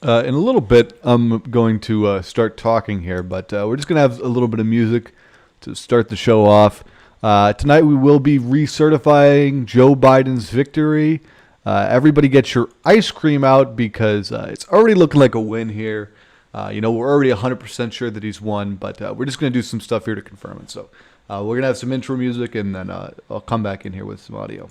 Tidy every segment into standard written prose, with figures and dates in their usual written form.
In a little bit, I'm going to start talking here, but we're just going to have a little bit of music to start the show off. Tonight, we will be recertifying Joe Biden's victory. Everybody get your ice cream out because it's already looking like a win here. We're already 100% sure that he's won, but we're just going to do some stuff here to confirm it. So we're going to have some intro music, and then I'll come back in here with some audio.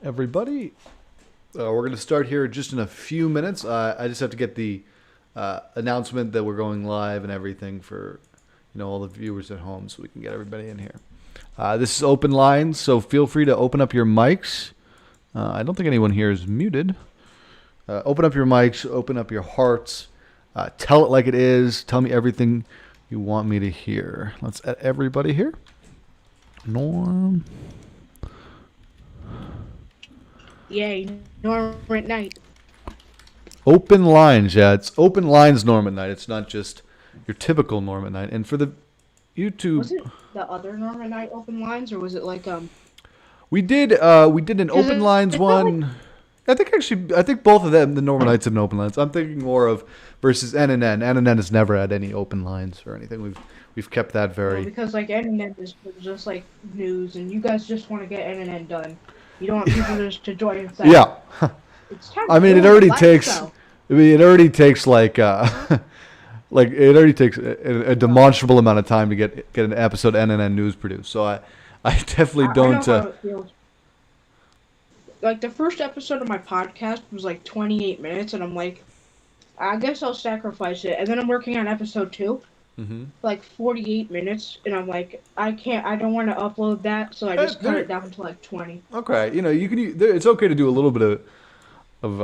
Everybody, we're going to start here just in a few minutes. I just have to get the announcement that we're going live and everything for all the viewers at home, so we can get everybody in here. This is Open Lines, so feel free to open up your mics. I don't think anyone here is muted. Open up your mics, open up your hearts, tell it like it is. Tell me everything you want me to hear. Let's add everybody here. Norm. Yay, Norm at night. Open Lines, yeah, it's Open Lines Norm at night. It's not just your typical Norm at night. And for the YouTube, Was it the other Norm at night open lines, or was it like we did an Open it Lines felt one. I think both of them, the Norm Nights have an Open Lines. I'm thinking more of versus N and N. N and N has never had any open lines or anything. We've kept that very. because like NNN is just like news, and you guys just want to get NNN done. You don't want people just to join and say, Yeah. It's time I mean, to it go already live takes. show. I mean, it already takes like like it already takes a demonstrable amount of time to get an episode NNN news produced. So I definitely I don't. know how it feels. Like the first episode of my podcast was like 28 minutes, and I'm like, I guess I'll sacrifice it. And then I'm working on episode 2, Mhm. like 48 minutes, and I'm like, I don't want to upload that, so I just cut it down to like 20. Okay, you can. It's okay to do a little bit of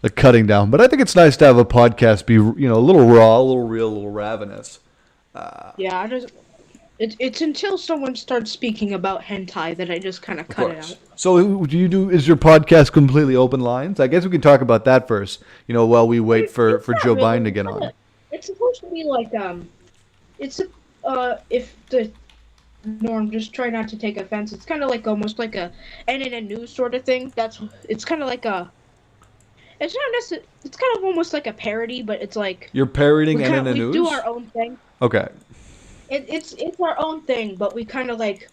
the cutting down, but I think it's nice to have a podcast be a little raw, a little real, a little ravenous. Yeah, it's until someone starts speaking about hentai that I just kind of Of cut it course. out. So is your podcast completely open lines? I guess we can talk about that first. While we wait for It's not Joe really. Biden to get on. It's supposed to be like it's if the Norm, just try not to take offense. It's kind of like almost like a NNN news sort of thing. It's kind of like a. It's not necessarily. It's kind of almost like a parody, but it's like You're parroting NNN we news. do our own thing. Okay. It's our own thing, but we kind of like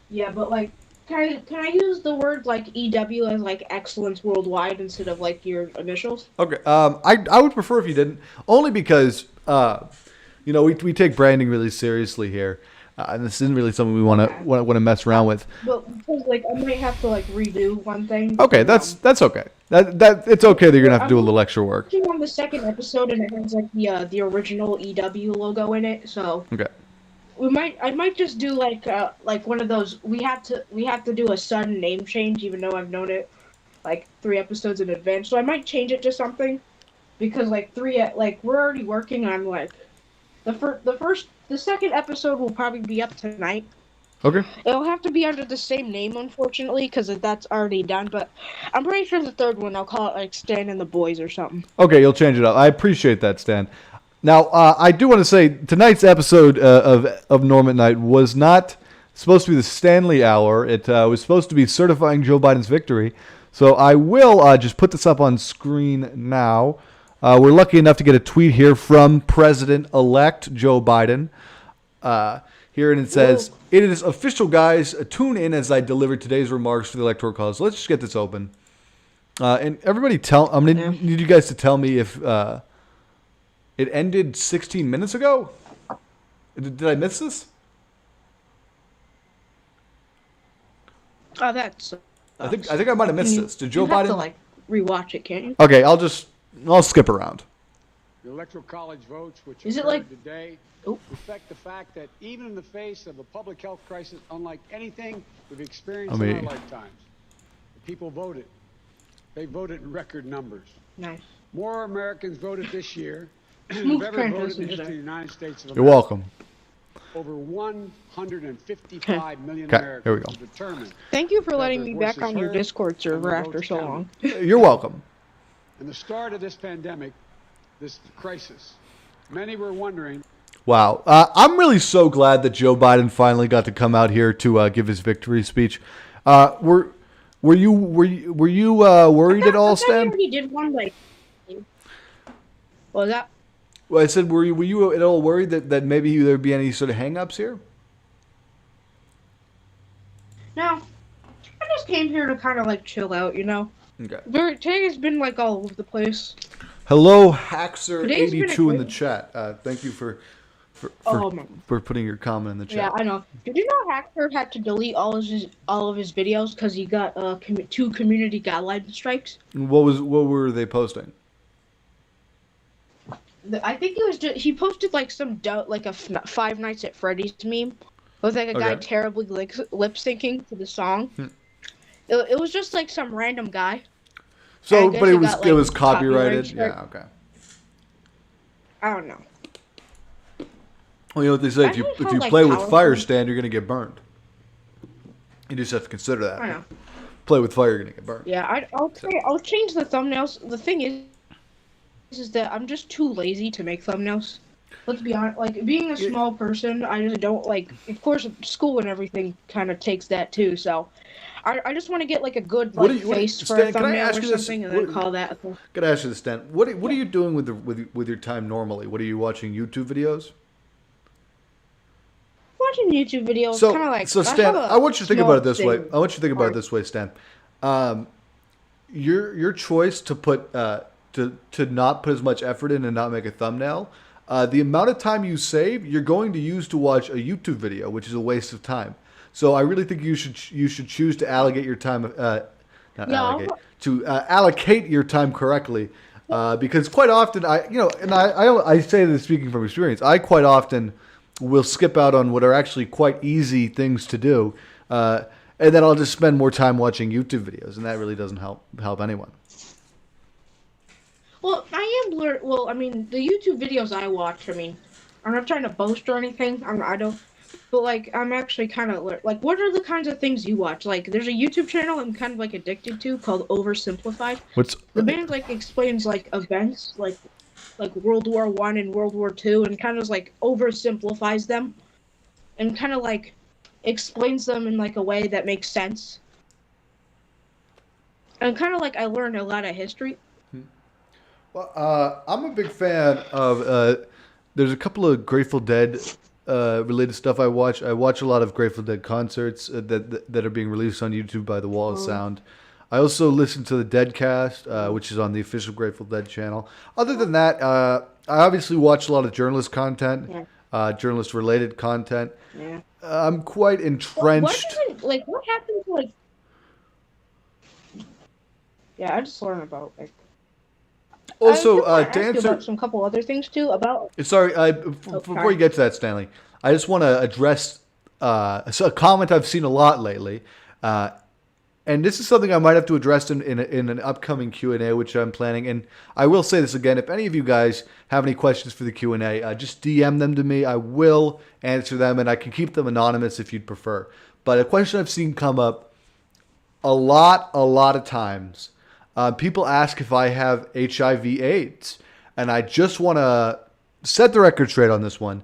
Yeah, but like, can I use the word like EW as like excellence worldwide instead of like your initials? Okay. I would prefer if you didn't, only because we take branding really seriously here, and this isn't really something we Okay. want to mess around with. But because like I might have to like redo one thing Okay, because that's okay. That it's okay that you're gonna have to I'm do a little extra work. working on the second episode and it has like the original EW logo in it, so Okay. I might just do like one of those we have to do a sudden name change even though I've known it like 3 episodes in advance. So I might change it to something because like we're already working on like the second episode will probably be up tonight. Okay. It'll have to be under the same name, unfortunately, because that's already done. But I'm pretty sure the third one I'll call it like Stan and the Boys or something. Okay, you'll change it up. I appreciate that, Stan. Now, I do want to say tonight's episode of Norm at Night was not supposed to be the Stanley Hour. It was supposed to be certifying Joe Biden's victory. So I will just put this up on screen now. We're lucky enough to get a tweet here from President-elect Joe Biden. Here, and it says, Whoa. "It is official, guys. Tune in as I deliver today's remarks for the Electoral College." So let's just get this open. And everybody I'm going to need you guys to tell me if it ended 16 minutes ago. Did I miss this? Oh, that's. I think I might have missed this. Did Joe You have Biden? to like rewatch it, can't you? Okay, I'll skip around. The Electoral College votes, which Is it occurred like- today, Oh. reflect the fact that even in the face of a public health crisis unlike anything we've experienced I in mean- our lifetimes, the people voted. They voted in record numbers. Nice. More Americans voted this year than Smooth have ever voted in the transition, history of sir. the United States of You're America. welcome. Over 155 million Okay, Americans here we go. will determine. Thank you for Have letting their me back voices on your heard Discord and server their after votes so counted. long. You're welcome. In the start of this pandemic, this crisis, many were wondering. Wow, I'm really so glad that Joe Biden finally got to come out here to give his victory speech. Were you worried at all, I thought he Stan? already did one like. What was that? Well, I said, were you at all worried that maybe there'd be any sort of hang-ups here? No. I just came here to kind of like chill out, you know. Okay. Today has been like all over the place. Hello, Today's been a Haxer82 in the great- chat. Thank you for Man. putting your comment in the Yeah, chat. I know. Did you know Hacker had to delete all of his videos because he got 2 community guideline strikes? What were they posting? I think he posted like like a Five Nights at Freddy's meme with like a guy Okay. terribly lip syncing to the song. It was just like some random guy. So, I guess but it it was got, it like, was copyrighted. copyright Yeah. Okay. I don't know. Well, you know what they say: if Imagine you how, like, play with powerful- fire, Stan, you're gonna get burned. You just have to consider that. I know. Play with fire, you're gonna get burned. Yeah, I'll change the thumbnails. The thing is that I'm just too lazy to make thumbnails. Let's be honest. Like being a small person, I just don't like. Of course, school and everything kind of takes that too. So, I just want to get like a good What like do you- face for Stan, a can I thumbnail ask or you this? something, and then What- call that. Gotta ask you this, Stan. What are you doing with your time normally? What are you watching YouTube videos? Watching YouTube videos, So, kind of like. Stan, I want you to think about it this way. thing. I want you to think about it this way, Stan. Your choice to put to not put as much effort in and not make a thumbnail, the amount of time you save, you're going to use to watch a YouTube video, which is a waste of time. So I really think you should choose to allocate your time, allocate your time correctly, because quite often I say this speaking from experience. I quite often will skip out on what are actually quite easy things to do, and then I'll just spend more time watching YouTube videos, and that really doesn't help anyone. Well, Well, I mean, the YouTube videos I watch. I mean, I'm not trying to boast or anything. I don't. But like, I'm actually kind of like, what are the kinds of things you watch? Like, there's a YouTube channel I'm kind of like addicted to called Oversimplified. What's The band like explains like events like World War I and World War II and kind of like oversimplifies them, and kind of like explains them in like a way that makes sense. And kind of like I learned a lot of history. Well, I'm a big fan of. There's a couple of Grateful Dead related stuff I watch. I watch a lot of Grateful Dead concerts that are being released on YouTube by The Wall of Sound. I also listen to the Deadcast, which is on the official Grateful Dead channel. Other than that, I obviously watch a lot of journalist content, journalist-related content. Yeah. I'm quite entrenched. What happened to like? Yeah, I just learned about like. Also, I to ask you answer, about some couple other things too. About sorry, before sorry. you get to that, Stanley, I just want to address a comment I've seen a lot lately, and this is something I might have to address in an upcoming Q&A, which I'm planning. And I will say this again: if any of you guys have any questions for the Q&A, just DM them to me. I will answer them, and I can keep them anonymous if you'd prefer. But a question I've seen come up a lot of times. People ask if I have HIV/AIDS, and I just want to set the record straight on this one.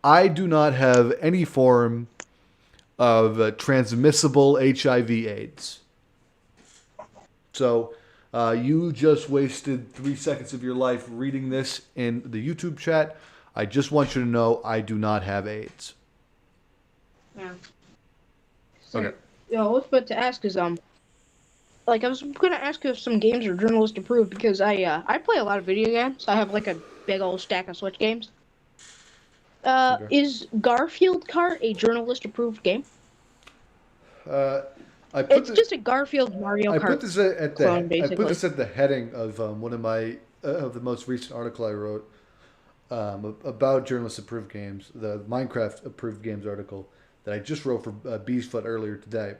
I do not have any form of transmissible HIV/AIDS. So you just wasted 3 seconds of your life reading this in the YouTube chat. I just want you to know I do not have AIDS. Yeah. So, Okay. I was about to ask is like I was gonna ask you if some games are journalist approved because I play a lot of video games. I have like a big old stack of Switch games. Okay. Is Garfield Kart a journalist approved game? It's just a Garfield Mario Kart. I put this at the clone, basically. I put this at the heading of one of my of the most recent article I wrote about journalist approved games, the Minecraft approved games article that I just wrote for Beesfoot earlier today.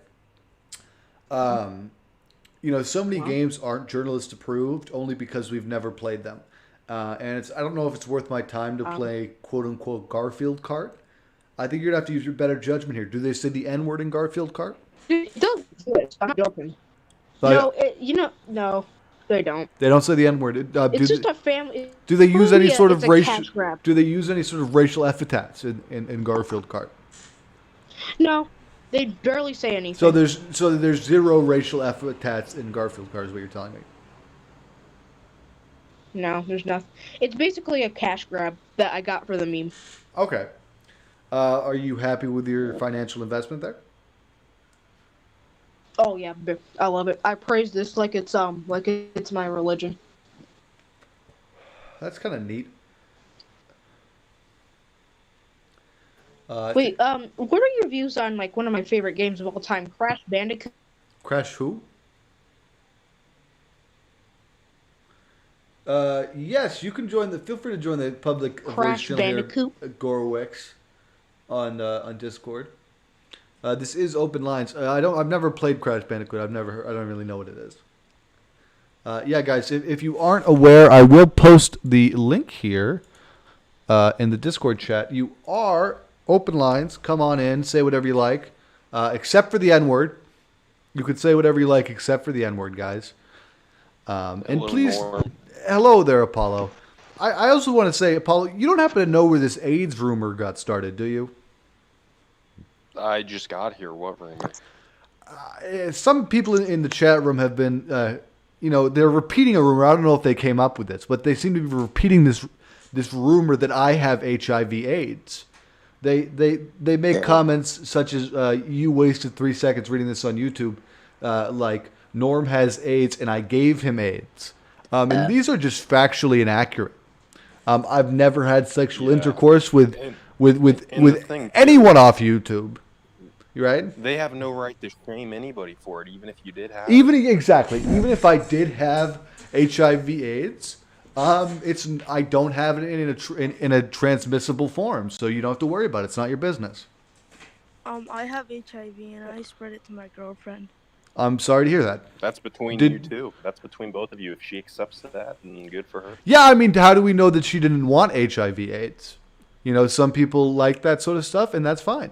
So many games aren't journalist approved only because we've never played them, and I don't know if it's worth my time to play quote unquote Garfield Kart. I think you're gonna have to use your better judgment here. Do they say the N word in Garfield Kart? Don't do it. I'm joking. So No, they don't. They don't say the N word. It's just a family. Do they use any sort of it's a racial? cash grab. Do they use any sort of racial epithets in Garfield Kart? No, they barely say anything. So there's zero racial epithets in Garfield Kart, is what you're telling me. No, there's nothing. It's basically a cash grab that I got for the meme. Okay. Are you happy with your financial investment there? Oh yeah, I love it. I praise this like it's my religion. That's kind of neat. Wait, what are your views on like one of my favorite games of all time, Crash Bandicoot? Crash who? Yes, you can join feel free to join the public voice channel here, Gorwix, on Discord. This is Openlines. I've never played Crash Bandicoot. I don't really know what it is. Yeah, guys, if you aren't aware, I will post the link here in the Discord chat. You are Openlines. Come on in, say whatever you like, except for the N-word. You could say whatever you like except for the N-word, guys. And please, hello there, Apollo. I also want to say, Apollo, you don't happen to know where this AIDS rumor got started, do you? I just got here. What rumor? Some people in the chat room have been, they're repeating a rumor. I don't know if they came up with this, but they seem to be repeating this rumor that I have HIV/AIDS. They make comments such as, "You wasted 3 seconds reading this on YouTube," like Norm has AIDS and I gave him AIDS, and these are just factually inaccurate. I've never had sexual intercourse with anyone off YouTube. You right? They have no right to shame anybody for it, even if you did have. Even if I did have HIV/AIDS, I don't have it in a transmissible form, so you don't have to worry about it. It's not your business. I have HIV and I spread it to my girlfriend. I'm sorry to hear that. That's between you two. That's between both of you. If she accepts that, then good for her. Yeah, I mean, how do we know that she didn't want HIV/AIDS? Some people like that sort of stuff, and that's fine.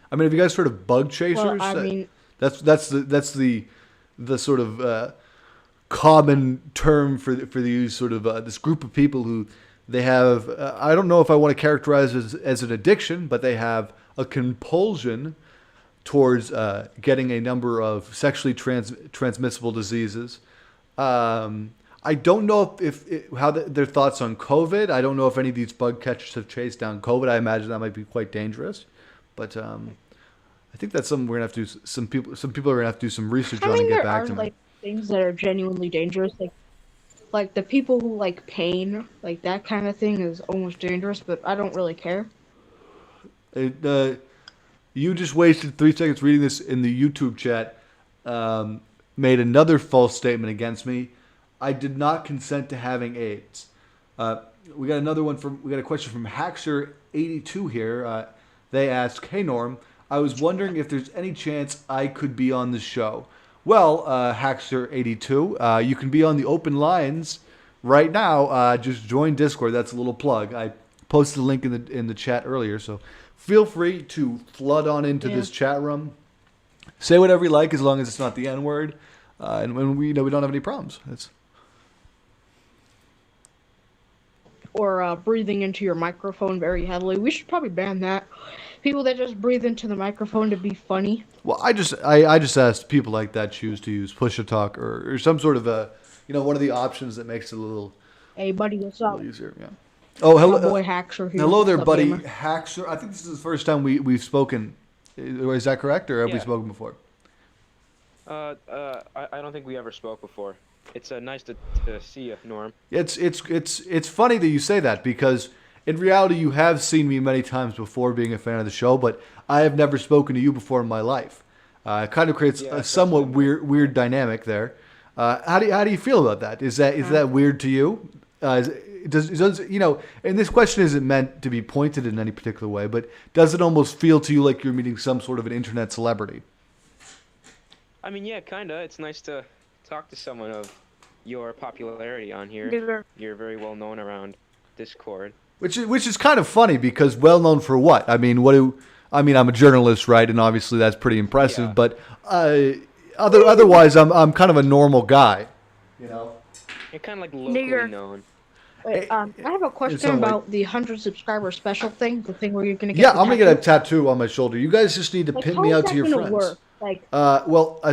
I mean, have you guys heard of bug chasers? Well, I mean, that's the sort of common term for these sort of this group of people who they have. I don't know if I want to characterize it as an addiction, but they have a compulsion towards getting a number of sexually transmissible diseases. I I don't know if how their thoughts on COVID. I don't know if any of these bug catchers have chased down COVID. I imagine that might be quite dangerous, but I think that's something we're gonna have to do. Some people are gonna have to do some research I on and mean, get there back are to me. like things that are genuinely dangerous, like the people who like pain, like that kind of thing is almost dangerous, but I don't really care. You just wasted 3 seconds reading this in the YouTube chat. Made another false statement against me. I did not consent to having AIDS. We got a question from Haxer82 here. They ask, "Hey Norm, I was wondering if there's any chance I could be on the show." Well, Haxer82, you can be on the open lines right now. Just join Discord. That's a little plug. I posted a link in the chat earlier, so feel free to flood on into this chat room. Say whatever you like as long as it's not the N word, and when we don't have any problems. Or breathing into your microphone very heavily. We should probably ban that. People that just breathe into the microphone to be funny. Well, I just asked people like that choose to use push to talk or some sort of one of the options that makes it a little Hey, buddy, what's up? easier. Yeah. Oh, hello, My boy Haxer here. hello there, What's up, buddy. gamer? Haxer. I think this is the first time we've spoken. Is that correct, or have we Yeah. spoken before? I don't think we ever spoke before. It's nice to see you, Norm. It's funny that you say that because in reality you have seen me many times before being a fan of the show, but I have never spoken to you before in my life. It kind of creates a somewhat weird dynamic there. How do you feel about that? Is that weird to you? Does and this question isn't meant to be pointed in any particular way, but does it almost feel to you like you're meeting some sort of an internet celebrity? I mean, yeah, kinda. It's nice to talk to someone of your popularity on here. Bigger. You're very well known around Discord. Which is kind of funny because well known for what? I mean, I'm a journalist, right? And obviously that's pretty impressive. Yeah. But otherwise, I'm kind of a normal guy, you know. You're kind of like locally Nigger. known. Wait, I have a question like- about the 100 subscriber special thing. The thing where you're gonna get. Yeah, the I'm gonna get a tattoo. tattoo on my shoulder. You guys just need to Like, pin how me is out that to your gonna friends. work? Like,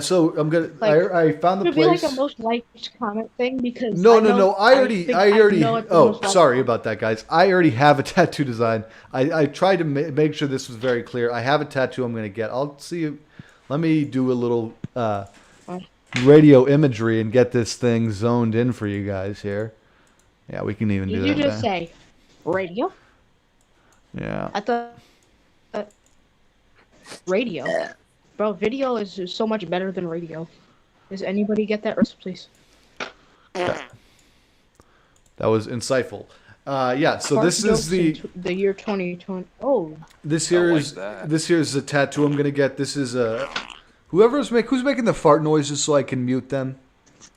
So I'm gonna. Like, I found the would it be place. like a most liked comment thing? Because No. I I think already. know it's the Oh, most liked sorry one. about that, guys. I already have a tattoo design. I tried to make sure this was very clear. I have a tattoo I'm gonna get. I'll see you. Let me do a little radio imagery and get this thing zoned in for you guys here. Yeah, we can even do Did that. you just say radio? Yeah. I thought radio. Bro, video is so much better than radio. Does anybody get that, please? That was insightful. Yeah. So Fart this is jokes the. in the year 2020. Oh, This here like is that. this here is a tattoo I'm gonna get. This is who's making the fart noises so I can mute them.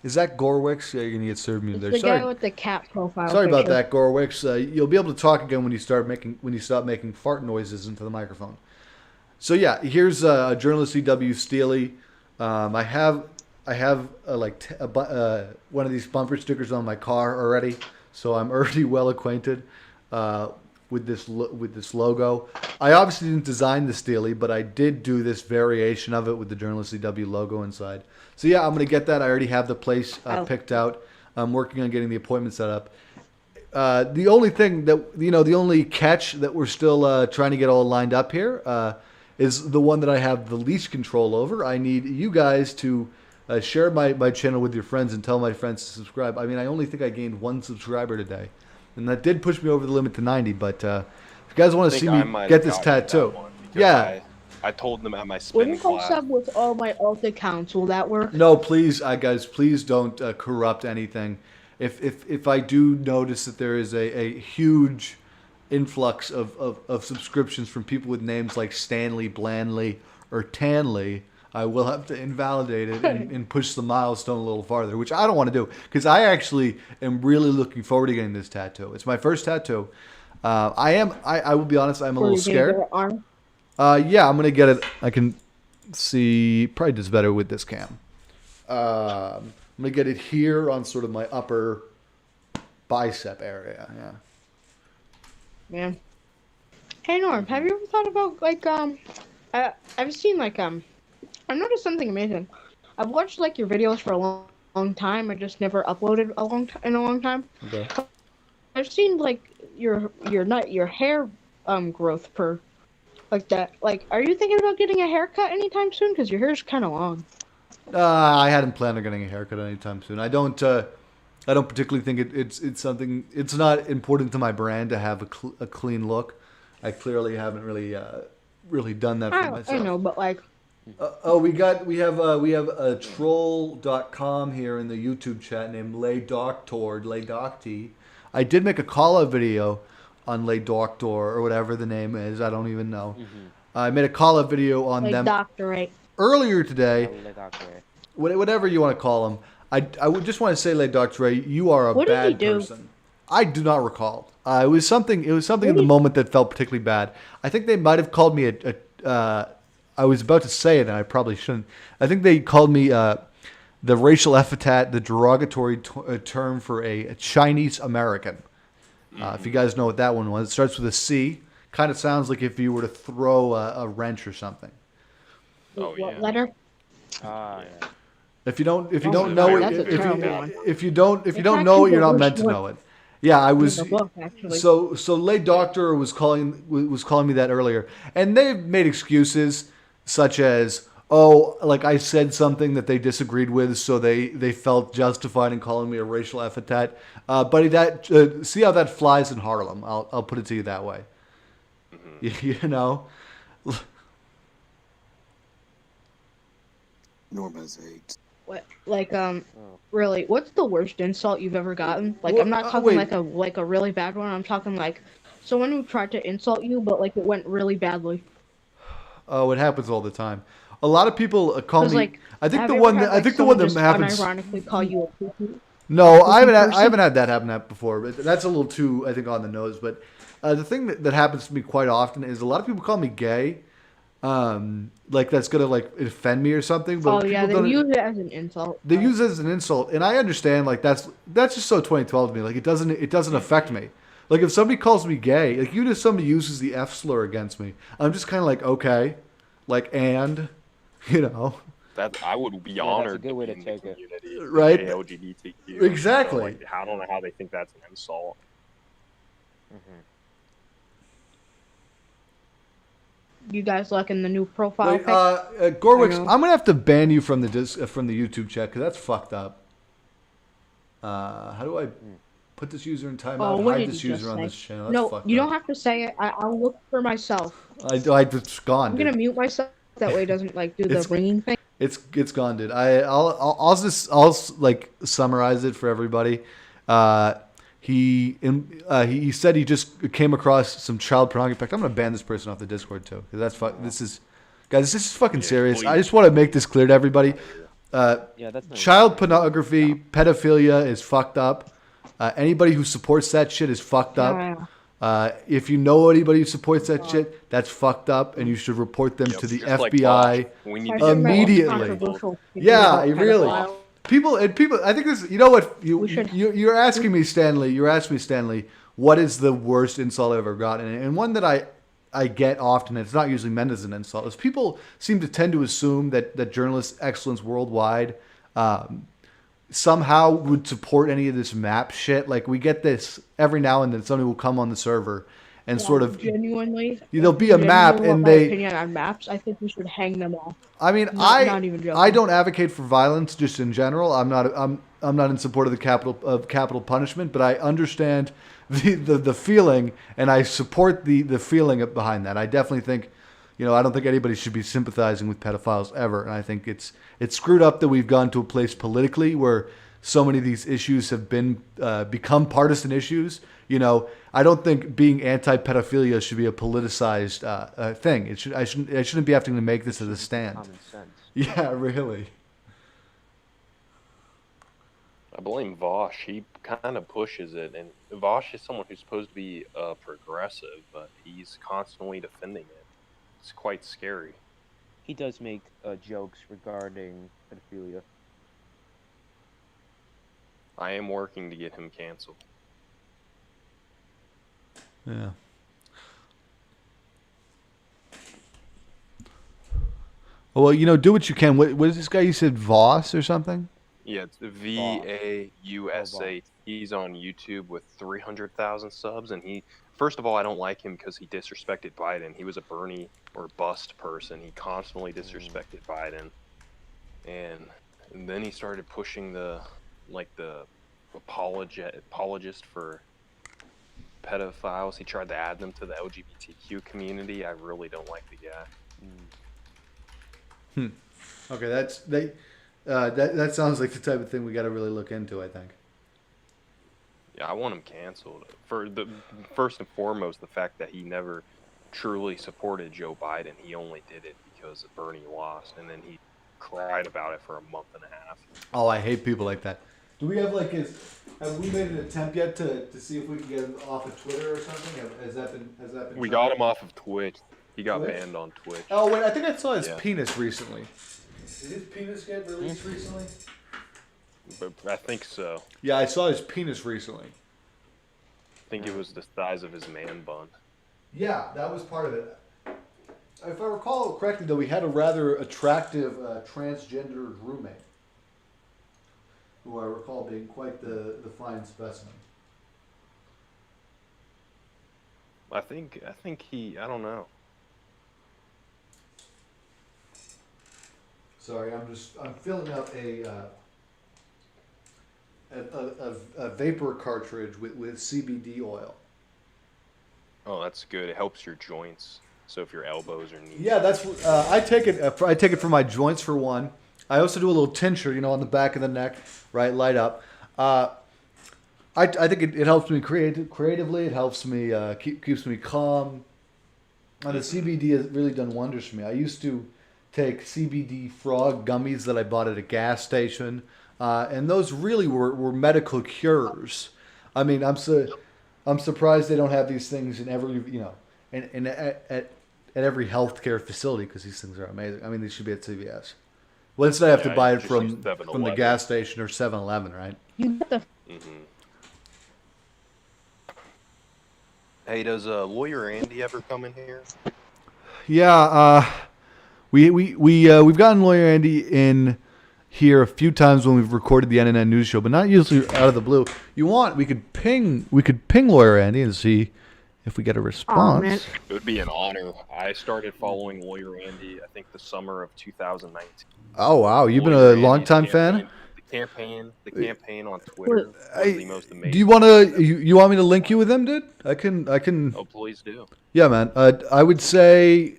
Is that Gorwix? Yeah, you're gonna get served mute it's there. the Sorry, guy with the cat profile. sorry about picture. that, Gorwix. You'll be able to talk again when you stop making fart noises into the microphone. So yeah, here's journalist C.W. Steely. I have one of these bumper stickers on my car already, so I'm already well acquainted with this logo. I obviously didn't design the Steely, but I did do this variation of it with the journalist CW logo inside. So yeah, I'm gonna get that. I already have the place picked out. I'm working on getting the appointment set up. The only thing that the only catch that we're still trying to get all lined up here is the one that I have the least control over. I need you guys to share my channel with your friends and tell my friends to subscribe. I mean, I only think I gained 1 subscriber today, and that did push me over the limit to 90. But if you guys want to see me get this tattoo, yeah. I told them at my What spin if I class. sub with all my alt accounts? Will that work? No, please, guys, please don't corrupt anything. If I do notice that there is a huge influx of subscriptions from people with names like Stanley, Blandley, or Tanley, I will have to invalidate it and push the milestone a little farther, which I don't want to do because I actually am really looking forward to getting this tattoo. It's my first tattoo. I will be honest, I'm a little scared. Yeah, I'm gonna get it. I can see probably does better with this cam. I'm gonna get it here on sort of my upper bicep area. Yeah. Yeah. Hey Norm, have you ever thought about I've seen I've noticed something amazing. I've watched like your videos for a long long time. I just never uploaded in a long time. Okay. I've seen like your hair growth per like that. Like, are you thinking about getting a haircut anytime soon? Because your hair's kind of long. I hadn't planned on getting a haircut anytime soon. I don't. I don't particularly think it's something. It's not important to my brand to have a clean look. I clearly haven't really done that for myself. I know, but like, we have a troll.com here in the YouTube chat named Lay Docty. I did make a call out video on Lay Doctor or whatever the name is. I don't even know. I made a call out video on like them doctorate. earlier today. Le Doctor. Whatever you want to call him. I would just want to say, Lay Doctor, you are a What did he bad do? person. I do not recall. It was something in the moment that felt particularly bad. I think they might have called me I was about to say it, and I probably shouldn't. I think they called me the racial epithet, the derogatory term for a Chinese American. If you guys know what that one was, it starts with a C. Kind of sounds like if you were to throw a wrench or something. Oh, What yeah. letter? Yeah. If you don't Oh, know that's it, a terrible one. if you don't It's know actually it, you're the not worst meant to one know it. Yeah, I was. in the book, actually. So Lay Doctor was calling me that earlier, and they've made excuses such as, oh, like I said something that they disagreed with, so they felt justified in calling me a racial epithet. Buddy, see how that flies in Harlem. I'll put it to you that way. You know. Norma's eight. What, like, really, what's the worst insult you've ever gotten? Like, Well, I'm not talking wait. like a really bad one. I'm talking like someone who tried to insult you, but like it went really badly. Oh, it happens all the time. A lot of people call 'Cause, me. like, I think have the you one ever that had, I like, think the one someone that just happens. unironically call you a poopy? No, I person? haven't had that happen before. But that's a little too, I think, on the nose. But the thing that happens to me quite often is a lot of people call me gay. Like that's gonna like offend me or something. But Oh yeah, people they don't. use it as an insult. They use it as an insult, and I understand. Like that's just so 2012 to me. Like it doesn't affect me. Like if somebody calls me gay, like even if somebody uses the F slur against me, I'm just kind of like okay, like and, you know. That I would be Yeah, that's a honored good to way be to in the take it. community, Right. the LGBTQ. Exactly. So, like, I don't know how they think that's an insult. You guys liking the new profile Wait, pic? Gorwix, I know. I'm gonna have to ban you from the from the YouTube chat because that's fucked up. How do I put this user in timeout? Oh, what Hide did this you user just on say? this channel. That's No, fucked you up. don't have to say it. I'll look for myself. I it's gone. I'm Dude. gonna mute myself. That way it doesn't like do the It's- ringing thing. It's gone, dude. I'll like summarize it for everybody. He said he just came across some child pornography. In fact, I'm gonna ban this person off the Discord too because this is, guys, this is fucking serious. I just want to make this clear to everybody. Yeah, that's not Child pornography, pedophilia is fucked up. Anybody who supports that shit is fucked up. Yeah. If you know anybody who supports that shit, that's fucked up, and you should report them Yep, to the just like FBI. Bosch, we need I to should make Immediately. controversial videos Yeah, about really. pedophiles. People. I think this. You know what? We should- You're asking me, Stanley. You're asking me, Stanley. What is the worst insult I've ever gotten? And one that I get often. It's not usually meant as an insult. Is people seem to tend to assume that journalist excellence worldwide somehow would support any of this map shit. Like we get this every now and then. Somebody will come on the server and sort of. Genuinely. There'll be a map, genuinely, and my they. opinion on maps. I think we should hang them all. I mean, Not even joking. I don't advocate for violence just in general. I'm not in support of the capital punishment, but I understand the feeling, and I support the feeling behind that. I definitely think, I don't think anybody should be sympathizing with pedophiles ever, and I think it's screwed up that we've gone to a place politically where so many of these issues have been become partisan issues. I don't think being anti-pedophilia should be a politicized thing. I shouldn't be having to make this as a stand. common sense. Yeah, really. I blame Vosh. He kind of pushes it, and Vosh is someone who's supposed to be progressive, but he's constantly defending it. It's quite scary. He does make jokes regarding pedophilia. I am working to get him canceled. Yeah. Well, do what you can. What is this guy? You said Voss or something? Yeah, it's VAUSA. He's on YouTube with 300,000 subs, and first of all, I don't like him because he disrespected Biden. He was a Bernie or bust person. He constantly disrespected Biden, and then he started pushing the apologist for pedophiles. He tried to add them to the LGBTQ community. I really don't like the guy. Okay, that sounds like the type of thing we got to really look into, I think. Yeah, I want him canceled. For the first and foremost, the fact that he never truly supported Joe Biden. He only did it because Bernie lost, and then he cried about it for a month and a half. Oh, I hate people like that. Do we have have we made an attempt yet to see if we can get him off of Twitter or something? Has that been We tried? got him off of Twitch. He got Twitch? banned on Twitch. Oh wait, I think I saw his Yeah. penis recently. Did his penis get released recently? But I think so. Yeah, I saw his penis recently. I think it was the size of his man bun. Yeah, that was part of it. If I recall correctly, though, he had a rather attractive transgendered roommate, who I recall being quite the fine specimen. I think I don't know. Sorry, I'm filling up a vapor cartridge with CBD oil. Oh, that's good. It helps your joints. So if your elbows or knees. Yeah, that's I take it. I take it for my joints for one. I also do a little tincture, on the back of the neck, right, light up. I think it helps me creatively. It helps me keeps me calm. And the CBD has really done wonders for me. I used to take CBD frog gummies that I bought at a gas station, and those really were medical cures. I mean, I'm surprised they don't have these things in every at every healthcare facility, because these things are amazing. I mean, they should be at CVS. Well, instead I have to buy it just from like the gas station or 7-Eleven, right? You get the Hey, does Lawyer Andy ever come in here? Yeah, we've gotten Lawyer Andy in here a few times when we've recorded the NNN News Show, but not usually out of the blue. We could ping Lawyer Andy and see if we get a response. man. It would be an honor. I started following Lawyer Andy, I think the summer of 2019. Oh wow, you've been Lawyer a Andy's longtime fan. The campaign on Twitter was the most amazing. Do you want me to link you with them, dude? I can. Oh, please do. Yeah, man. I would say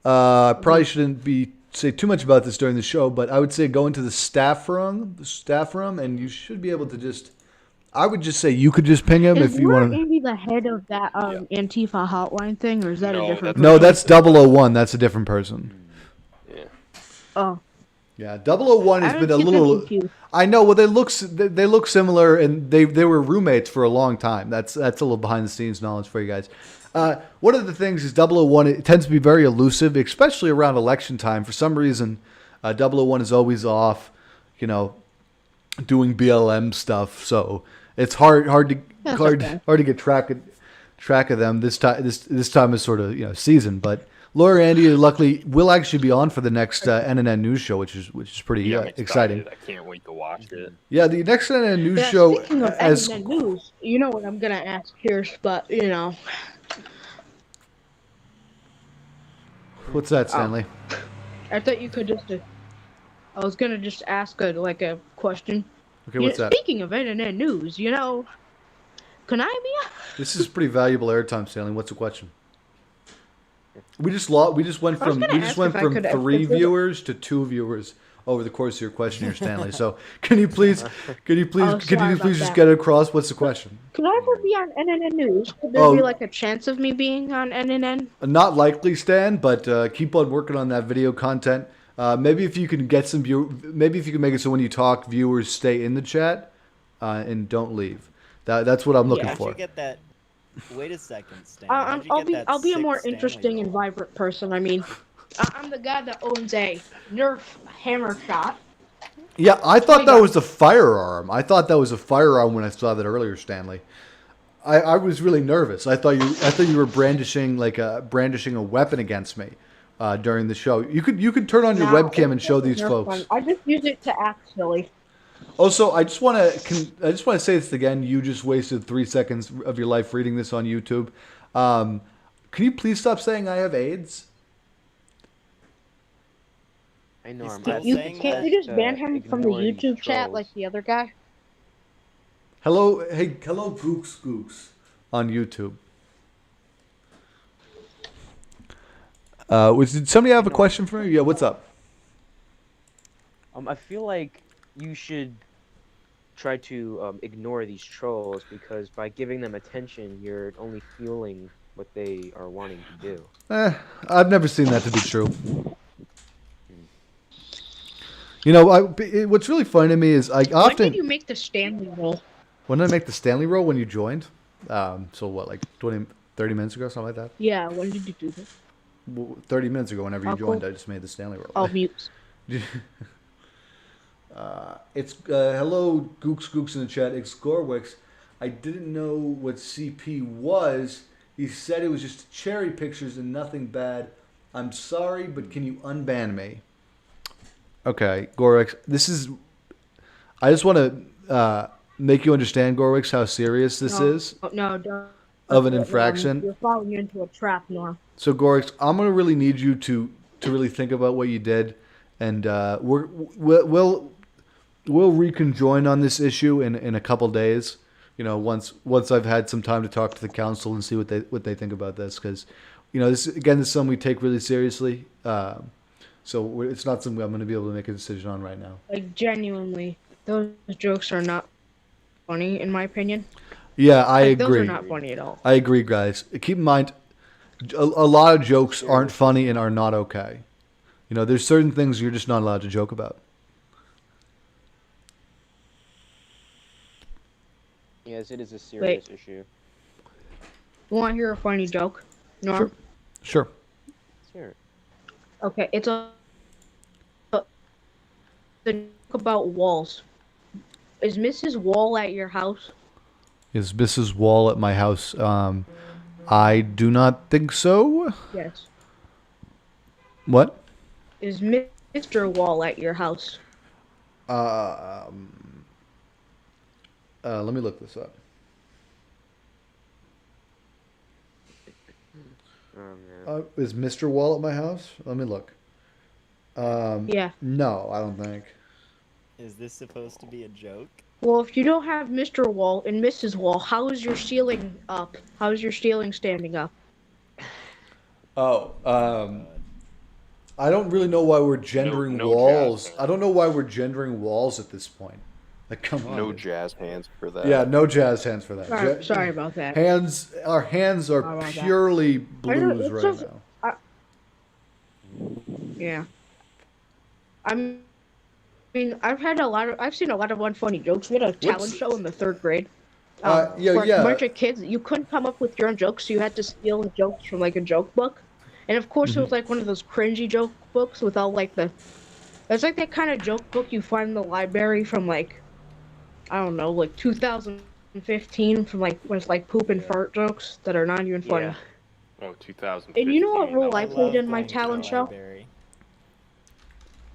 I probably shouldn't say too much about this during the show, but I would say go into the staff room, and you should be able to just. I would just say you could just ping him if you want to. Is Andy the head of that Antifa hotline thing, or is that a different? No, that's 001. That's a different person. Yeah. Oh. Yeah, 001 has been a little. Confused. I know. Well, they look similar, and they were roommates for a long time. That's a little behind the scenes knowledge for you guys. One of the things is 001. It tends to be very elusive, especially around election time. For some reason, 001 is always off, doing BLM stuff. So it's hard to get track of them. This time is sort of season, but. Lawyer Andy, luckily, will actually be on for the next NNN News Show, which is pretty I'm exciting. I can't wait to watch it. Yeah, the next NNN News Show. Speaking of NNN News, you know what I'm gonna ask here, but What's that, Stanley? I thought you could just. I was gonna just ask a question. Okay, what's that? Speaking of NNN News, can I be? This is pretty valuable airtime, Stanley. What's the question? We just went from 3 viewers to 2 viewers over the course of your question here, Stanley. So can you please just get across what's the question? Can I ever be on NNN News? Could there be a chance of me being on NNN? Not likely, Stan, but keep on working on that video content. Maybe if you can get maybe if you can make it so when you talk, viewers stay in the chat and don't leave. That's what I'm looking for. You get that. Wait a second, Stan. I'll be a more interesting and vibrant person. I mean, I'm the guy that owns a Nerf hammer shot. Yeah, I thought that was a firearm. I thought that was a firearm when I saw that earlier, Stanley. I was really nervous. I thought you were brandishing a weapon against me during the show. You could turn on your webcam and show these folks. I just use it to act silly. Also, I just want to say this again. You just wasted 3 seconds of your life reading this on YouTube. Can you please stop saying I have AIDS? I know. He's I'm still asking saying Can't that? you just ban him from the ignore these YouTube chat trolls. like the other guy? Hello, Gooks on YouTube. Did somebody have a question for me? Yeah, what's up? I feel like you should try to ignore these trolls because by giving them attention, you're only fueling what they are wanting to do. I've never seen that to be true. You know, what's really funny to me is I When often... did you make the Stanley roll? When did I make the Stanley roll? When you joined? So what, like 20, 30 minutes ago, something like that? Yeah, when did you do that? 30 minutes ago, whenever you Oh, joined, cool. I just made the Stanley roll. Oh, mute. It's hello, Gooks in the chat. It's Gorwix. I didn't know what CP was. He said it was just cherry pictures and nothing bad. I'm sorry, but can you unban me? Okay, Gorwix. I just want to make you understand, Gorwix, how serious this is No, don't. of an infraction. You're falling into a trap, Norm. So, Gorix, I'm gonna really need you to really think about what you did, and we'll reconjoin on this issue in a couple days. You know, once I've had some time to talk to the council and see what they think about this, because you know, this is something we take really seriously. So it's not something I'm going to be able to make a decision on right now. Like, genuinely, those jokes are not funny, in my opinion. Yeah, I Like, agree. Those are not funny at all. I agree, guys. Keep in mind, a lot of jokes aren't funny and are not okay. You know, there's certain things you're just not allowed to joke about. Yes, it is a serious issue. You want to hear a funny joke, Norm? Sure. Sure. Okay, it's a joke about walls. Is Mrs. Wall at your house? Is Mrs. Wall at my house? I do not think so. Yes. What? Is Mr. Wall at your house? Let me look this up. Is Mr. Wall at my house? Let me look. Yeah. No, I don't think. Is this supposed to be a joke? Well, if you don't have Mr. Wall and Mrs. Wall, how is your ceiling up? How is your ceiling standing up? Oh, I don't really know why we're gendering No walls. jazz. I don't know why we're gendering walls at this point. Like, come on. No jazz hands for that. Yeah, no jazz hands for that. Sorry about that. Our hands are Sorry about that. purely I know, blues it's right just- now. Yeah. I mean, I've seen a lot of unfunny jokes. We had a talent show in the 3rd grade. Yeah, where yeah. A bunch of kids, you couldn't come up with your own jokes, so you had to steal the jokes from like a joke book. And of course, it was like one of those cringy joke books with all like it's like that kind of joke book you find in the library from like, I don't know, like 2015, from like when it's like poop and fart jokes that are not even funny. Yeah. Oh, 2015. And you know what role that I was- played in my Going to the talent show? library.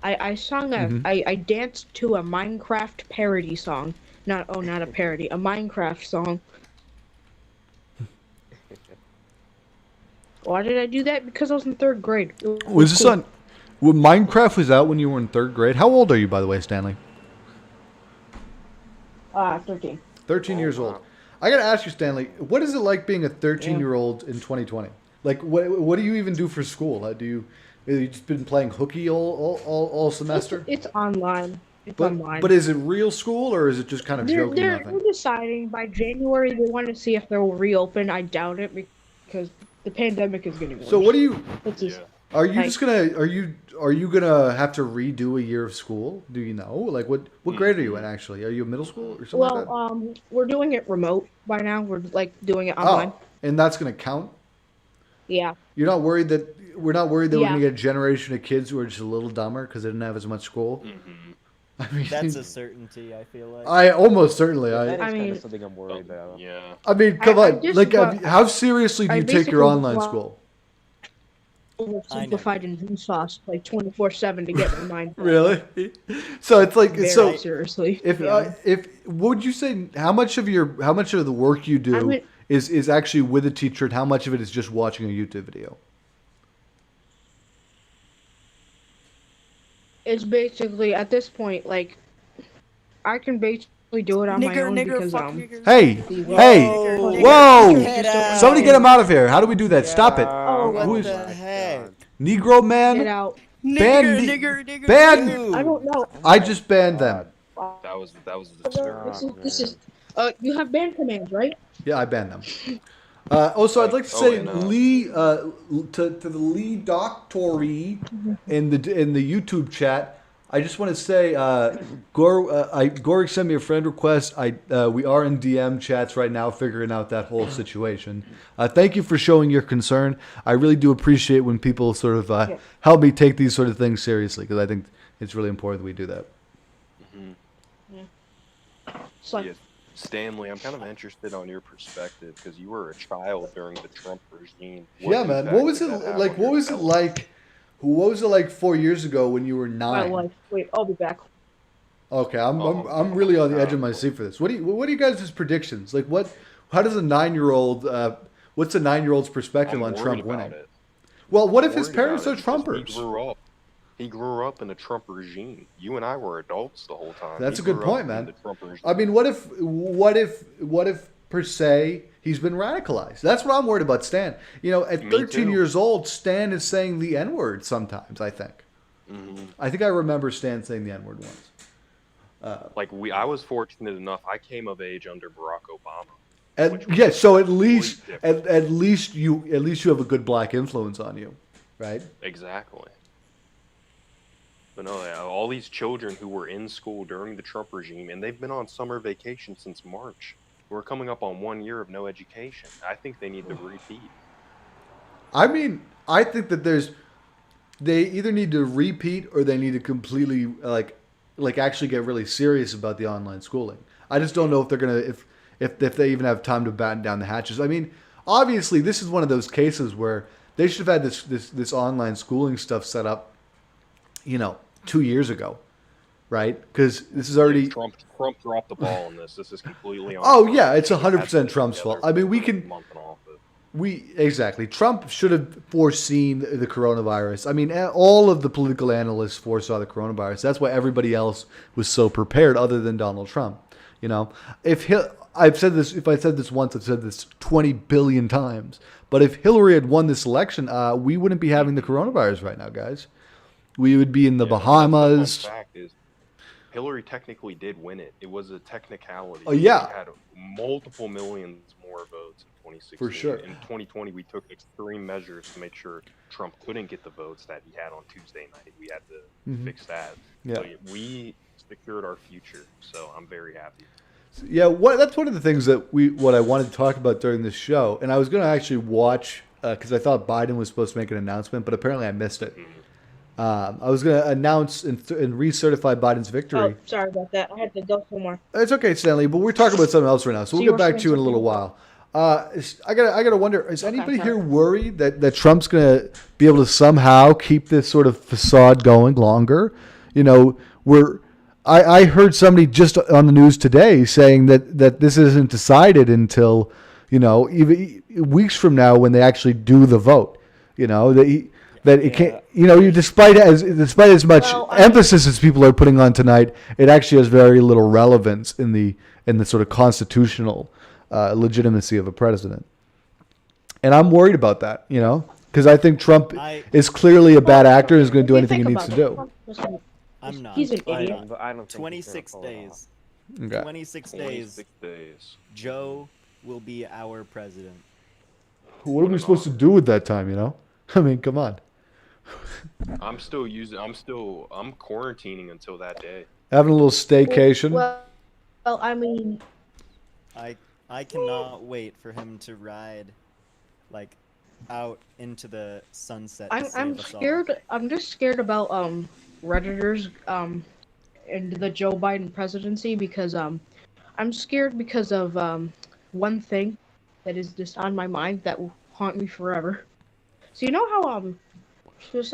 I sung I danced to a Minecraft parody song. Not a parody, a Minecraft song. Why did I do that? Because I was in 3rd grade. Was this cool. on? Well, Minecraft was out when you were in 3rd grade. How old are you, by the way, Stanley? 13. 13 years old. I gotta ask you, Stanley, what is it like being a 13-year-old in 2020? Like, what do you even do for school? Have you just been playing hooky all semester? It's online. It's But online. is it real school or is it just kind of joking they're nothing? deciding by January they want to see if they'll reopen. I doubt it because the pandemic is getting worse. So what do you? It's just, Are you Like- just gonna? Are you gonna have to redo a year of school? Do you know? Like what grade are you in actually? Are you in middle school or something like that? we're doing it remote by now. We're like doing it online. Oh, and that's gonna count. Yeah. You're not worried that we're not worried that we're Yeah. gonna get a generation of kids who are just a little dumber because they didn't have as much school. I mean, That's a certainty, I feel like. I almost certainly. That is I kind mean- of something I'm worried about. Yeah. I mean, come I on. just Like, wa- how seriously do I you take your basically online wa- school? oversimplified in Vsauce like 24/7 to get my mind. Really? So it's like Very so. seriously. If what would you say? How much of the work you do mean- is actually with a teacher, and how much of it is just watching a YouTube video? It's basically at this point like I can basically do it on my own because Hey, the- hey, Nigger, whoa! nigger, just don't Somebody get him understand. out of here. How do we do that? Stop it. Oh, Who What is the heck? Negro Get man? out. Ban Nigger. ban. I don't know. I just banned them. That was This is you have ban commands, right? Yeah, I banned them. Also, I'd like to Oh, say and, Lee to the Lee Doctory in the YouTube chat. I just want to say, Gorg sent me a friend request. We are in DM chats right now, figuring out that whole situation. Thank you for showing your concern. I really do appreciate when people sort of help me take these sort of things seriously, because I think it's really important that we do that. It's like Yeah. Stanley, I'm kind of interested on your perspective because you were a child during the Trump regime. Yeah, man. What was it like? What was it like? What was it like 4 years ago when you were my 9? life. Wait, I'll be back. Okay, I'm really on the edge of my seat for this. What are you guys' predictions? Like how does a 9-year-old what's a 9-year-old's perspective on Trump winning? It. Well, what if his Worried parents are about it because Trumpers? He grew up in the Trump regime. You and I were adults the whole time. That's He a good grew point, up man. in the Trump regime. I mean, what if per se he's been radicalized? That's what I'm worried about, Stan. You know, at Me 13 too. years old, Stan is saying the N-word sometimes, I think. I think I remember Stan saying the N-word once. I was fortunate enough. I came of age under Barack Obama. So at least different. at least you have a good black influence on you, right? Exactly. But no, all these children who were in school during the Trump regime, and they've been on summer vacation since March. We're coming up on 1 year of no education. I think they need to repeat. I mean, I think that they either need to repeat or they need to completely like actually get really serious about the online schooling. I just don't know if they're gonna if they even have time to batten down the hatches. I mean, obviously this is one of those cases where they should have had this online schooling stuff set up, 2 years ago, right? Because this is already Trump dropped the ball on this. This is completely on. Oh Trump. yeah, it's He had 100% to Trump's put fault. together I mean, we for a can month and a half of- exactly. Trump should have foreseen the coronavirus. I mean, all of the political analysts foresaw the coronavirus. That's why everybody else was so prepared, other than Donald Trump. I've said this. If I said this once, I've said this 20 billion times. But if Hillary had won this election, we wouldn't be having the coronavirus right now, guys. We would be in the Bahamas. That's the fun fact is, Hillary technically did win it. It was a technicality. Oh, yeah. She had multiple millions more votes in 2016. For sure. In 2020, we took extreme measures to make sure Trump couldn't get the votes that he had on Tuesday night. We had to fix that. Yeah. So we secured our future. So I'm very happy. Yeah, that's one of the things that what I wanted to talk about during this show, and I was going to actually watch because I thought Biden was supposed to make an announcement, but apparently I missed it. I was going to announce and recertify Biden's victory. Oh, sorry about that. I had to go somewhere. It's okay, Stanley, but we're talking about something else right now, so we'll you get were back to you in a saying little something? while. I gotta wonder: is Okay, anybody sorry. here worried that Trump's gonna be able to somehow keep this sort of facade going longer? I heard somebody just on the news today saying that this isn't decided until even weeks from now when they actually do the vote. It can't. Despite as much emphasis as people are putting on tonight, it actually has very little relevance in the sort of constitutional legitimacy of a president. And I'm worried about that, because I think Trump is clearly a bad actor and is going to do anything he needs to do. I'm not. He's an I'm idiot. not. But I don't think he's gonna 26 pull it off. days. Okay. 26 days. 26 days. Joe will be our president. What are we supposed to do with that time? I mean, come on. I'm quarantining until that day. Having a little staycation. Well, I mean, I cannot wait for him to ride, like, out into the sunset. To I'm save us all. scared. I'm just scared about Redditors and the Joe Biden presidency because I'm scared because of one thing that is just on my mind that will haunt me forever. So you know how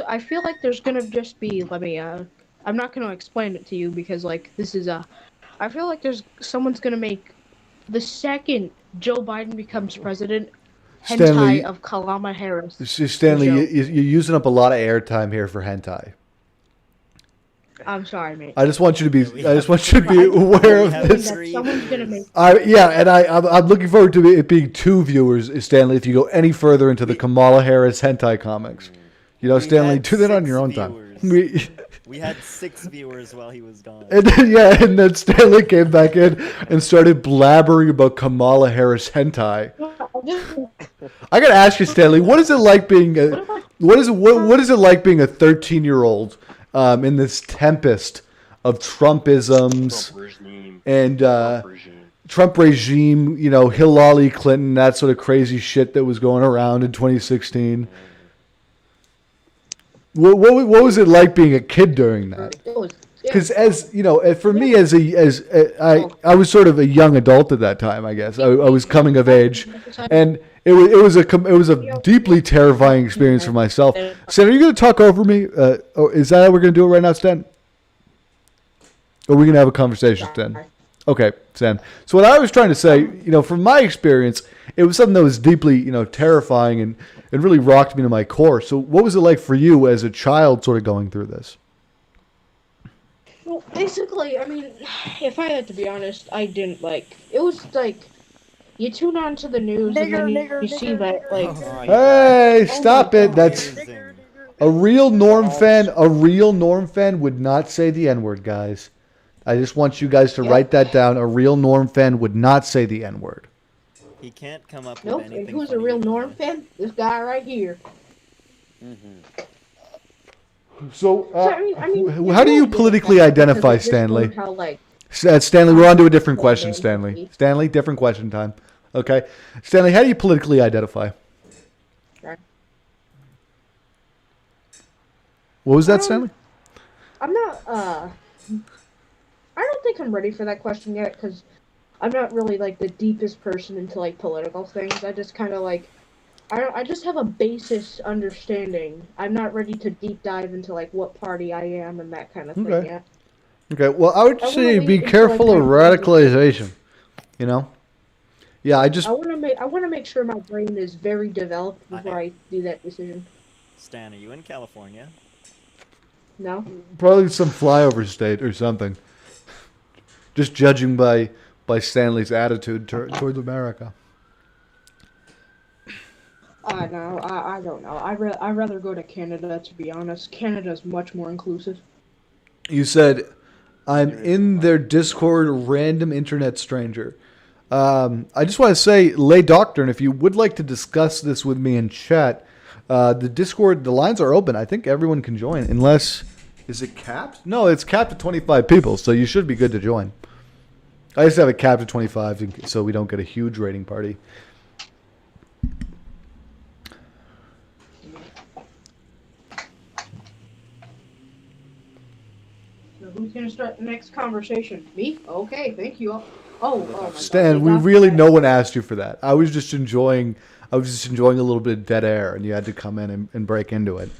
I feel like there's gonna just be. Let me. I'm not gonna explain it to you because like this is a. I feel like someone's gonna make the second Joe Biden becomes president, hentai Stanley, of Kamala Harris. Stanley, Joe. you're using up a lot of airtime here for hentai. I'm sorry, mate. I just want you to be. Yeah, I just want you to be aware of have this. three Someone's gonna make. Yeah, and I'm looking forward to it being 2 viewers, Stanley. If you go any further into the Kamala Harris hentai comics, Stanley, had do that on 6 your own time. viewers. We had 6 viewers while he was gone. And then Stanley came back in and started blabbering about Kamala Harris hentai. I gotta ask you, Stanley, what is it like being what is it like being a 13-year-old in this tempest of Trumpisms Trump regime. and Trump regime. Trump regime, Hillary Clinton, that sort of crazy shit that was going around in 2016. What was it like being a kid during that? Because for me I was sort of a young adult at that time. I guess I was coming of age, and it was a deeply terrifying experience for myself. Stan, are you going to talk over me? Or is that how we're going to do it right now, Stan? Or are we going to have a conversation, Stan? Okay, Stan. So what I was trying to say, from my experience, it was something that was deeply, terrifying and really rocked me to my core. So what was it like for you as a child sort of going through this? Well, basically, I mean, if I had to be honest, I didn't it was like, you tune on to the news and then you see that, like... Hey, stop it. That's Amazing. a real Norm fan. A real Norm fan would not say the N-word, guys. I just want you guys to write that down. A real Norm fan would not say the N-word. He can't come up Nope, with anything. and who's a funnier real than Norm this. fan? This guy right here. So, I mean, how do you politically identify, because I just Stanley? learned how, like, Stanley, we're on to a different question, Stanley. Stanley, different question time. Okay. Stanley, how do you politically identify? Right. What was that, Stanley? I'm not, I don't think I'm ready for that question yet, because I'm not really, like, the deepest person into, like, political things. I just kind of, like, I just have a basis understanding. I'm not ready to deep dive into, like, what party I am and that kind of thing Okay. yet. Okay, well, I would I say wanna be wait until careful I of kind of- radicalization. Yeah, I just I want to make sure my brain is very developed before I do that decision. Stan, are you in California? No? probably some flyover state or something. Just judging by Stanley's attitude towards America. No, I don't know. I'd rather go to Canada, to be honest. Canada's much more inclusive. You said, I'm in their Discord, random internet stranger. I just want to say, Lay Doctor, and if you would like to discuss this with me in chat, the Discord, the lines are open. I think everyone can join, unless, is it capped? No, it's capped at 25 people, so you should be good to join. I just have it capped at 25 so we don't get a huge rating party. So who's gonna start the next conversation? Me? Okay, thank you. Oh my God. Stan, no one asked you for that. I was just enjoying a little bit of dead air, and you had to come in and break into it.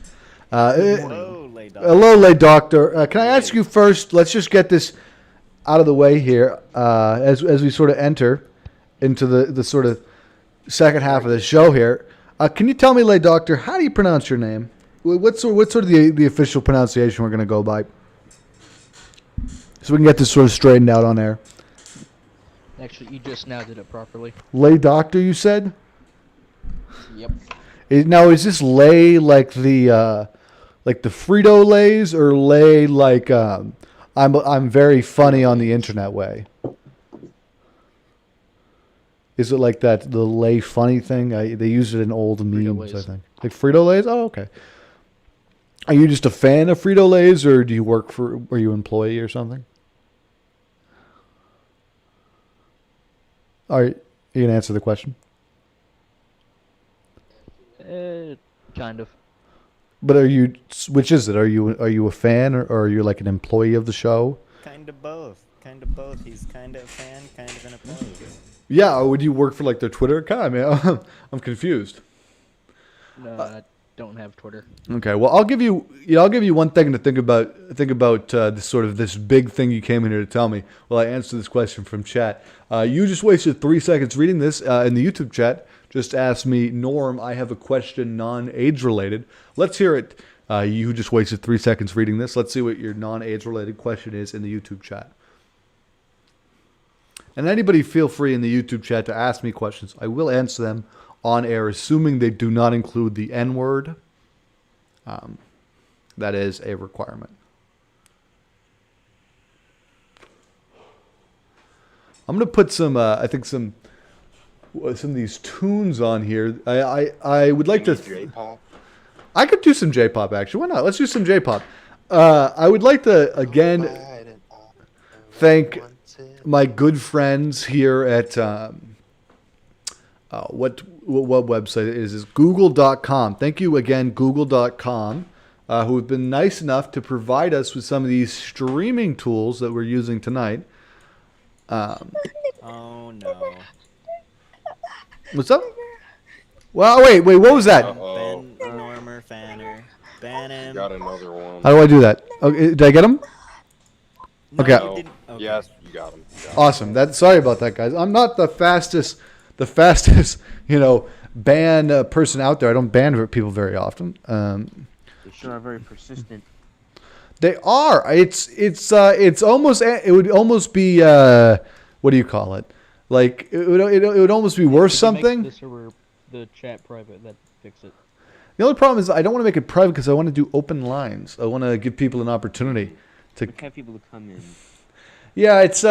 Hello, Lay Doctor. Hello, Lay Doctor. Can I ask you first? Let's just get this out of the way here as we sort of enter into the sort of second half of the show here. Can you tell me, Lay Doctor, how do you pronounce your name? What's sort of the official pronunciation we're going to go by? So we can get this sort of straightened out on air. Actually, you just now did it properly. Lay Doctor, you said? Yep. Now, is this lay like the Frito Lays, or lay like I'm very funny on the internet way? Is it like that, the lay funny thing? They use it in old memes, I think. Like Frito Lays? Oh, okay. Are you just a fan of Frito Lays, or do you are you an employee or something? All right, you can answer the question. Kind of. But which is it? Are you a fan, or are you like an employee of the show? Kind of both. Kind of both. He's kind of a fan, kind of an employee. Yeah, or would you work for like their Twitter account? I mean, I'm confused. No, don't have Twitter. Okay, well, I'll give you one thing to think about. This big thing you came in here to tell me. Well, I answered this question from chat. You just wasted 3 seconds reading this in the YouTube chat. Just asked me, Norm, I have a question non-age related. Let's hear it. You just wasted 3 seconds reading this. Let's see what your non-age related question is in the YouTube chat. And anybody feel free in the YouTube chat to ask me questions. I will answer them on air, assuming they do not include the N-word. That is a requirement. I'm going to put some of these tunes on here. I would like to... J-pop? I could do some J-pop, actually. Why not? Let's do some J-pop. I would like to, again, thank my good friends here at... what website is this? Google.com. Thank you again, Google.com, who have been nice enough to provide us with some of these streaming tools that we're using tonight. Oh no. What's up? Well, wait, what was that? Ben Normer Fanner. Ban him. Got another one. How do I do that? Okay, did I get him? No, Okay. you didn't. Okay. Yes, you got him. Awesome. Sorry about that, guys. I'm not the fastest, ban person out there. I don't ban people very often. They sure are very persistent. They are. It's almost. It would almost be. What do you call it? Like it would almost be worth something. Make this or the chat private. That fix it. The only problem is I don't want to make it private because I want to do open lines. I want to give people an opportunity to Have people to come in. Yeah, it's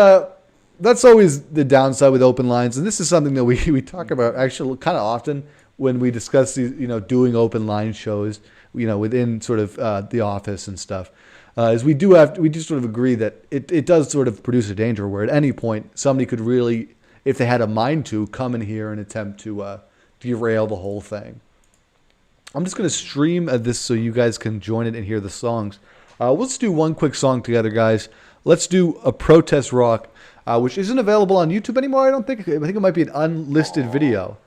that's always the downside with open lines, and this is something that we talk about actually kind of often when we discuss these, doing open line shows, within sort of the office and stuff. Is we do sort of agree that it does sort of produce a danger where at any point somebody could really, if they had a mind to, come in here and attempt to derail the whole thing. I'm just going to stream this so you guys can join it and hear the songs. Let's do one quick song together, guys. Let's do a protest rock, which isn't available on YouTube anymore. I think it might be an unlisted video.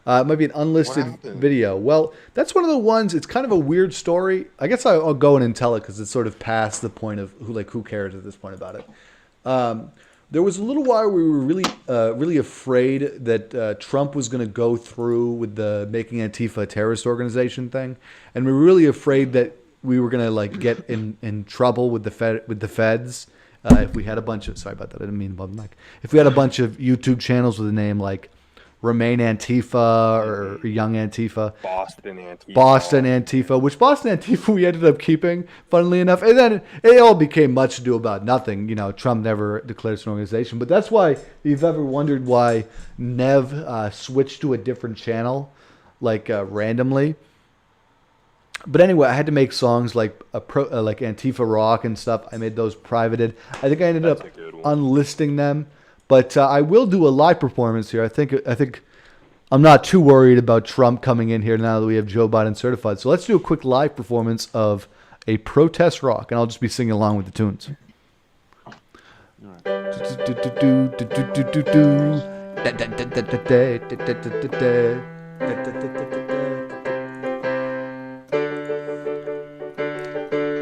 It might be an unlisted video. Well, that's one of the ones. It's kind of a weird story. I guess I'll go in and tell it because it's sort of past the point of who cares at this point about it. There was a little while we were really afraid that Trump was going to go through with the making Antifa a terrorist organization thing, and we were really afraid that we were going to get in trouble with the feds if we had a bunch of. Sorry about that. I didn't mean to bump the mic. If we had a bunch of YouTube channels with a name like Remain Antifa or Young Antifa. Boston Antifa. Boston Antifa, which Boston Antifa we ended up keeping, funnily enough. And then it all became much ado about nothing. Trump never declared an organization. But that's why, if you've ever wondered why Nev switched to a different channel, randomly. But anyway, I had to make songs like Antifa Rock and stuff. I made those privated. I think I ended up unlisting them. But I will do a live performance here. I think I'm not too worried about Trump coming in here now that we have Joe Biden certified. So let's do a quick live performance of a protest rock, and I'll just be singing along with the tunes.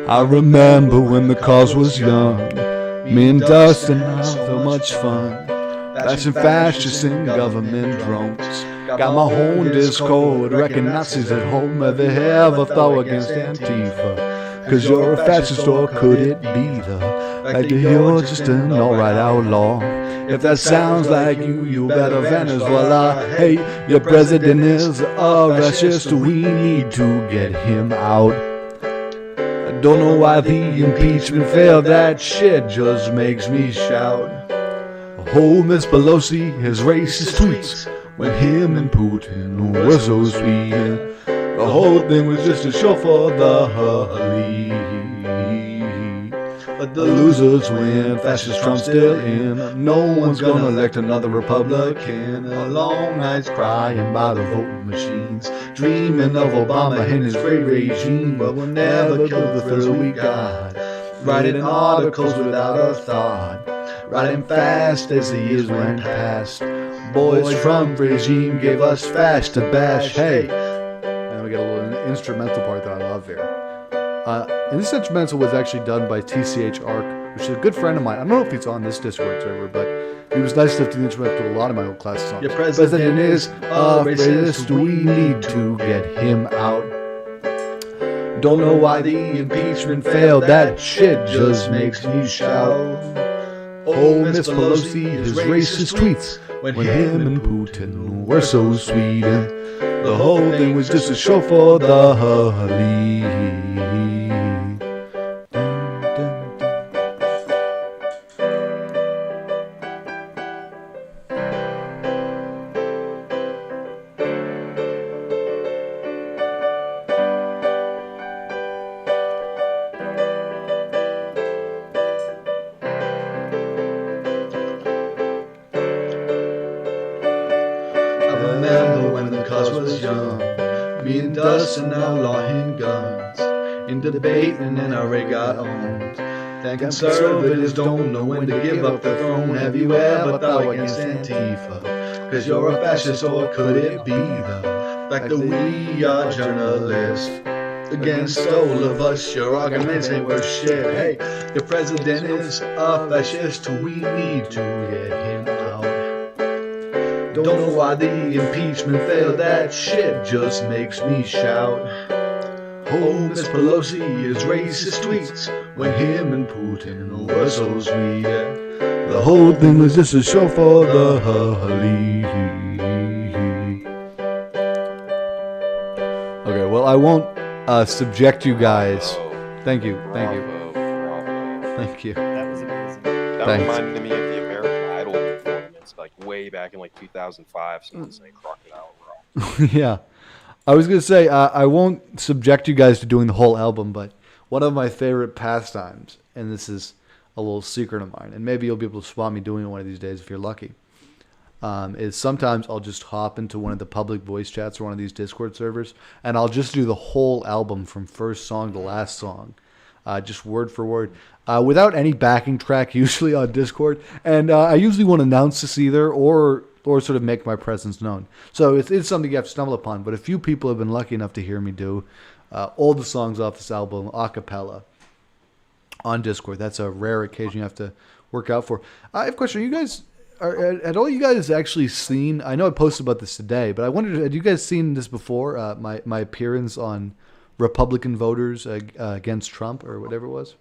I remember when the cause was young. Me and Dustin had so much fun. Bashing fascists and government drones. Got my own Discord, reckon Nazis at home. Ever thought against Antifa? Cause you're a fascist, or could it be the fact that you're just an alright outlaw? If that sounds like you better Venezuela. Hey, your president is a racist, we need to get him out. Don't know why the impeachment failed, that shit just makes me shout. Oh, Miss Pelosi, his racist tweets, when him and Putin were so sweet. The whole thing was just a show for the elite. But the losers win, fascist Trump still in. No one's gonna elect another Republican. A long night's crying by the voting machines, dreaming of Obama and his great regime. But we'll never kill the thrill we got, writing articles without a thought, writing fast as the years went past. Boys, Trump regime gave us fast to bash. Hey, and we got a little instrumental part that I love here. And this instrumental was actually done by TCH Arc, which is a good friend of mine. I don't know if he's on this Discord server, but he was nice enough to do the instrumental to a lot of my old class songs. Your president is a racist. We need to get him out. Don't know why the impeachment failed. That shit just makes me shout. Oh, Miss Pelosi, his racist tweets when him and Putin were so sweet. And the whole thing was just a show for the lead. Remember when the cause was young, me and Dustin outlawing guns, in debate and NRA got owned. Then conservatives don't know when to give up the throne. Have you ever thought against Antifa? Cause you're a fascist, or could it be the fact that we are journalists? Against all of us, your arguments ain't worth shit. Hey, your president is a fascist, we need to get him out. Don't know why the impeachment failed, that shit just makes me shout. Oh, Miss Pelosi is racist tweets when him and Putin were so sweet. The whole thing was just a show for the lead. Okay, well, I won't subject you guys. Thank you, thank you, Bravo. thank you. That was amazing. That Thanks. reminded me of the American Idol performance, like way back in like 2005. Someone saying Crocodile Rock. Yeah. I was going to say, I won't subject you guys to doing the whole album, but one of my favorite pastimes, and this is a little secret of mine, and maybe you'll be able to spot me doing it one of these days if you're lucky, is sometimes I'll just hop into one of the public voice chats or one of these Discord servers, and I'll just do the whole album from first song to last song, just word for word, without any backing track, usually on Discord. And I usually won't announce this either, or sort of make my presence known. So it's something you have to stumble upon. But a few people have been lucky enough to hear me do all the songs off this album a cappella on Discord. That's a rare occasion you have to work out for. I have a question. You guys, had all you guys actually seen, I know I posted about this today, but I wondered, had you guys seen this before, my appearance on Republican voters against Trump or whatever it was?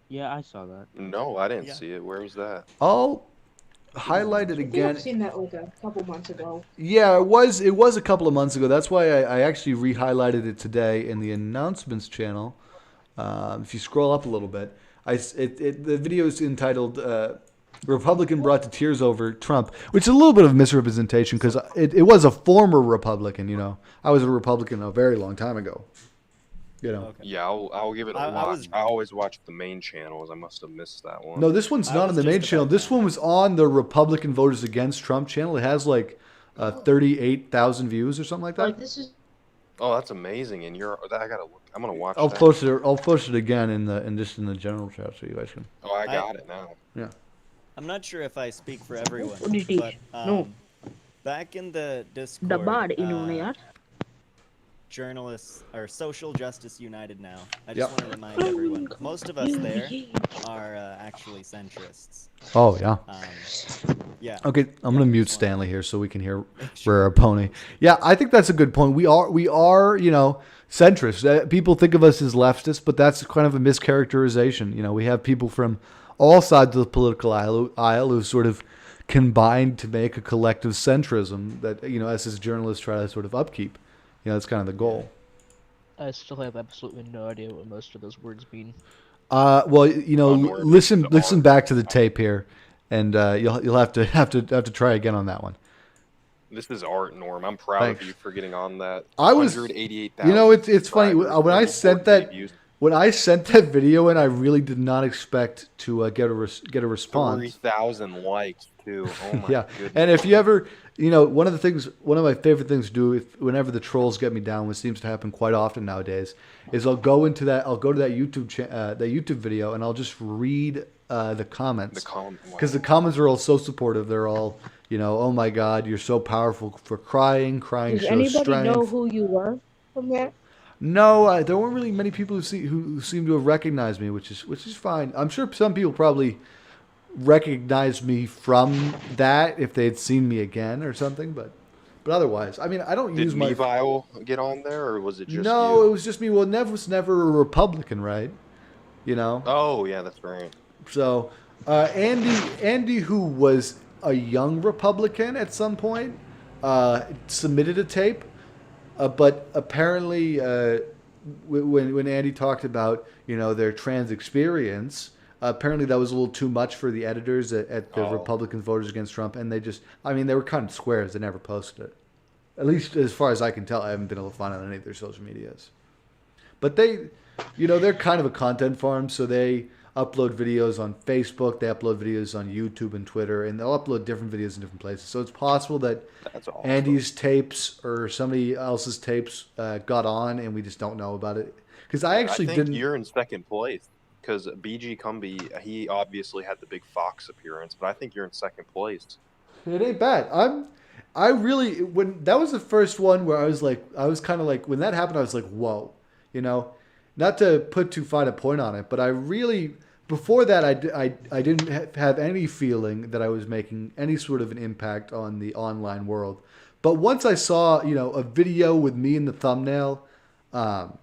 Yeah, I saw that. No, I didn't see it. Where was that? I'll highlight it I think again. I've seen that like a couple months ago. Yeah, it was a couple of months ago. That's why I actually re-highlighted it today in the announcements channel. If you scroll up a little bit, the video is entitled "Republican Brought to Tears Over Trump," which is a little bit of misrepresentation because it was a former Republican. You know, I was a Republican a very long time ago. You know. Okay. Yeah, I'll give it a watch. I always watch the main channels. I must have missed that one. No, this one's I not on was the main just channel. about This that. one was on the Republican Voters Against Trump channel. It has like 38,000 views or something like that. Like this is Oh, that's amazing. And I gotta look. I'm gonna watch I'll that. post it again in the general chat so you guys can. Oh, I got it now. Yeah. I'm not sure if I speak for everyone, What did he- but No. back in the Discord, डब्बा इन्होंने यार journalists or Social Justice United now. I Yep. just want to remind everyone, most of us there are actually centrists. Oh yeah. Yeah. Okay, I'm Yeah, gonna mute just wanna Stanley here so we can hear make sure. Rare Pony. Yeah, I think that's a good point. We are centrists. People think of us as leftists, but that's kind of a mischaracterization. You know, we have people from all sides of the political aisle who sort of combined to make a collective centrism that us as journalists try to sort of upkeep. That's kind of the goal. I still have absolutely no idea what most of those words mean. Well, Onward listen to art. back to the tape here, and you'll have to try again on that one. This is art, Norm. I'm proud Thanks. of you for getting on that. I was- 188,000 it's funny subscribers, when I over sent 14 that views, when I sent that video in, I really did not expect to get a response. 3,000 likes too. Oh my Yeah, goodness. and if you ever, one of my favorite things to do whenever the trolls get me down, which seems to happen quite often nowadays, is I'll go to that YouTube video and I'll just read the comments. Because the comments are all so supportive. They're all, oh my God, you're so powerful for crying Does shows anybody strength. know who you were from that? No, there weren't really many people who seem to have recognized me, which is fine. I'm sure some people probably recognized me from that if they'd seen me again or something, but otherwise, I mean, I don't Did use my. Mevile get on there, or was it just No, it you? was just me. Well, Nev was never a Republican, right? You know, Oh yeah, that's right. so Andy, who was a young Republican at some point, submitted a tape, but apparently, when Andy talked about their trans experience, apparently that was a little too much for the editors at the Oh, Republican Voters Against Trump, and they were kind of squares. They never posted it. At least as far as I can tell, I haven't been able to find it on any of their social medias. But they're kind of a content farm, so they upload videos on Facebook, they upload videos on YouTube and Twitter, and they'll upload different videos in different places. So it's possible that that's awesome. Andy's tapes or somebody else's tapes got on, and we just don't know about it. Because I I actually think didn't. you're in second place because BG Cumby, he obviously had the big Fox appearance, but I think you're in second place. It ain't bad. I really when that was the first one where I was kind of like when that happened I was like whoa, you know, not to put too fine a point on it, but I really before that I didn't have any feeling that I was making any sort of an impact on the online world. But once I saw a video with me in the thumbnail, um,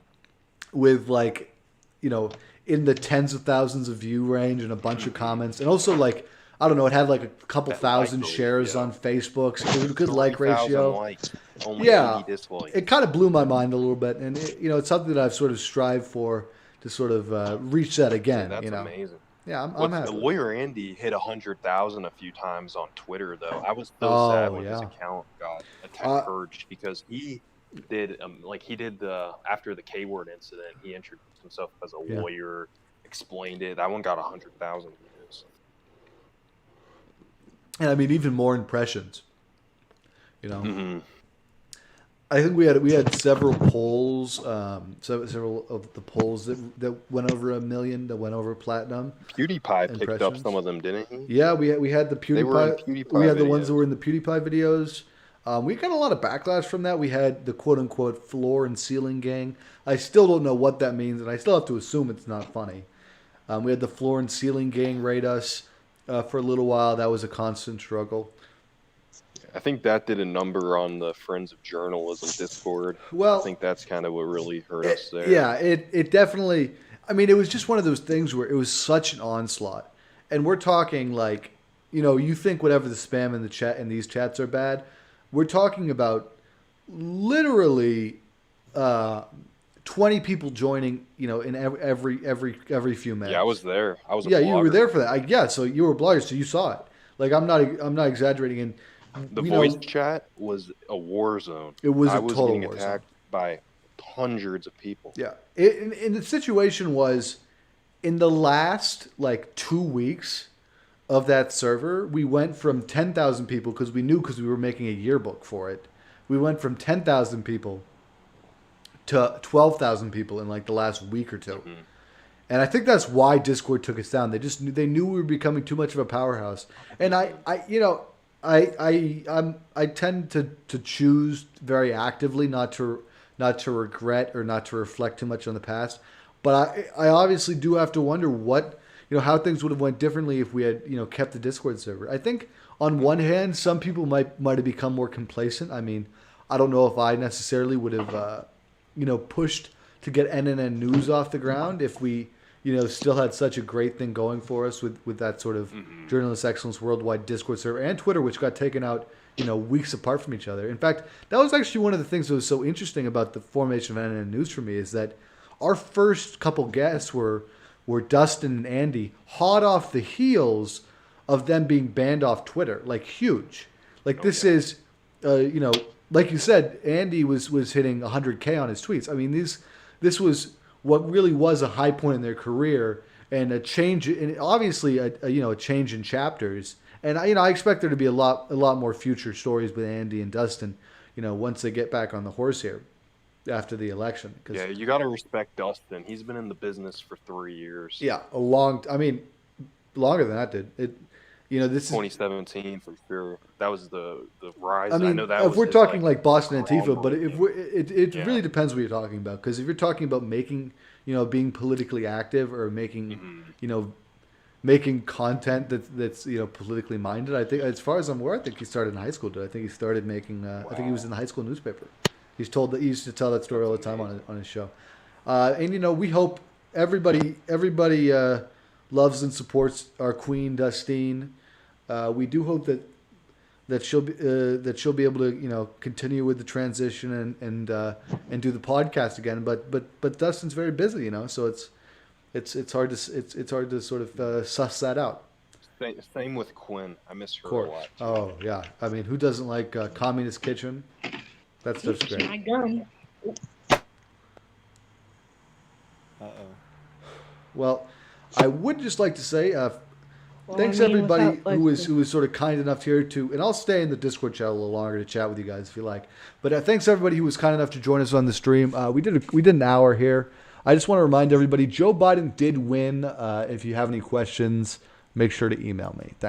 with like you know in the tens of thousands of view range and a bunch of comments, and also like I don't know, it had like a couple That like thousand rate, shares yeah. on Facebook, so it was a good like 3,000 ratio. likes, only Yeah, 80 dislikes. it kind of blew my mind a little bit, and it's something that I've sort of strived for to sort of reach that Yeah, again. that's amazing. Yeah, I'm What's happy with it. Lawyer Andy hit 100,000 a few times on Twitter though. I was so sad Oh when his yeah, account got attacked uh, purged because he did he did the after the K word incident, he introduced himself as a yeah, lawyer, explained it. That one got 100,000 views. and I mean even more impressions. You know, Hmm. I think we had several polls, several of the polls that went over a million, that went over platinum PewDiePie picked up some impressions. of them, didn't he? Yeah, we had the They were in PewDiePie. We PewDiePie had the ones that videos. were in the PewDiePie videos. We got a lot of backlash from that. We had the quote unquote floor and ceiling gang. I still don't know what that means, and I still have to assume it's not funny. We had the floor and ceiling gang raid us for a little while. That was a constant struggle. I think that did a number on the Friends of Journalism Discord. I Well, think that's kind of what really hurt us there. yeah, it definitely. I mean, it was just one of those things where it was such an onslaught, and we're talking like, you think whatever the spam in the chat in these chats are bad. We're talking about literally 20 people joining, in every few Yeah, I minutes. was there. I was a Yeah, you were blogger. there for that. Yeah, so you were a blogger, so you saw it. Like I'm not exaggerating, and The you voice know, chat was a war zone. it was I a was total getting war zone. attacked by hundreds of people. Yeah, and the situation was in the last like 2 weeks of that server, we went from 10,000 people because we were making a yearbook for it. We went from 10,000 people to 12,000 people in like the last week or two. Hmm. And I think that's why Discord took us down. They knew we were becoming too much of a powerhouse. And I tend to choose very actively not to regret or not to reflect too much on the past. But I obviously do have to wonder how things would have went differently if we had kept the Discord server. I think on one hand, some people might have become more complacent. I mean, I don't know if I necessarily would have pushed to get NNN News off the ground if we still had such a great thing going for us with that sort of Hmm. journalist excellence worldwide Discord server and Twitter, which got taken out weeks apart from each other. In fact, that was actually one of the things that was so interesting about the formation of NNN News for me is that our first couple guests were Dustin and Andy, hot off the heels of them being banned off Twitter, like huge. Like Oh this yeah. is, like you said, Andy was hitting 100K on his tweets. I mean, this was what really was a high point in their career and a change, and obviously a change in chapters. And I expect there to be a lot more future stories with Andy and Dustin, once they get back on the horse here after the election. Yeah, you got to respect Dustin. He's been in the business for 3 years. Yeah, I mean, longer than that, did it? you know, this is. 2017 for sure. That was the rise. I mean, know that if was we're his, talking like Boston Antifa, but groundbreaking. if we're, it Yeah. really depends what you're talking about. Because if you're talking about making, you know, being politically active or making, Mhm. you know, making content that's you know politically minded, I think as far as I'm aware, I think he started in high school. I think he started making. I think he was in the high school newspaper. He's told that he used to tell that story all the time on his show. And you know, we hope everybody loves and supports our queen Dustine. We do hope that she'll be able to you know continue with the transition and do the podcast again. But Dustin's very busy, you know, so it's hard to it's hard to sort of suss that out. Same with Quinn. I miss her Of a course. lot. Too. Oh yeah. I mean, who doesn't like Communist Kitchen? That stuff's Oops, great. my gun. Uh-oh. Well, I would just like to say thanks I mean, everybody without, like, who was sort of kind enough here to, and I'll stay in the Discord chat a little longer to chat with you guys if you like. But thanks everybody who was kind enough to join us on the stream. We did an hour here. I just want to remind everybody, Joe Biden did win. If you have any questions, make sure to email me. Thanks.